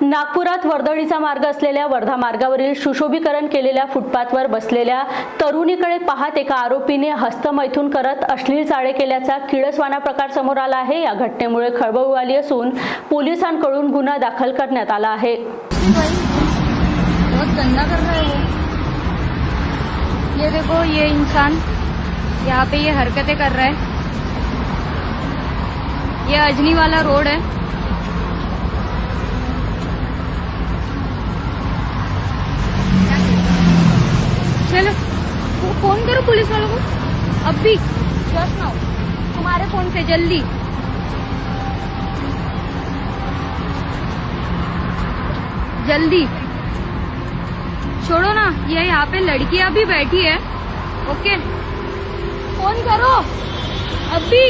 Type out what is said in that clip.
नागपुरात वर्दळीचा मार्ग असलेल्या वर्धा मार्गावरील सुशोभीकरण केलेल्या फुटपाथवर बसलेल्या तरुणीकडे पाहत एका आरोपीने हस्तमैथून करत अश्लील चाळे केल्याचा किळसवाना प्रकार समोर आला आहे। या घटनेमुळे खळबळ उडाली असून पोलिसांकडून गुन्हा दाखल करण्यात आला आहे। बहुत गंदा कर रहा है वो। ये देखो, ये इंसान यहाँ पे ये हरकतें कर रहा है। ये अजनी वाला रोड है। चलो फोन करो पुलिस वालों को अभी, जस्ट नाउ, तुम्हारे फोन से जल्दी। जल्दी छोड़ो ना, ये यहाँ पे लड़कियां भी बैठी है। ओके, फोन करो अभी।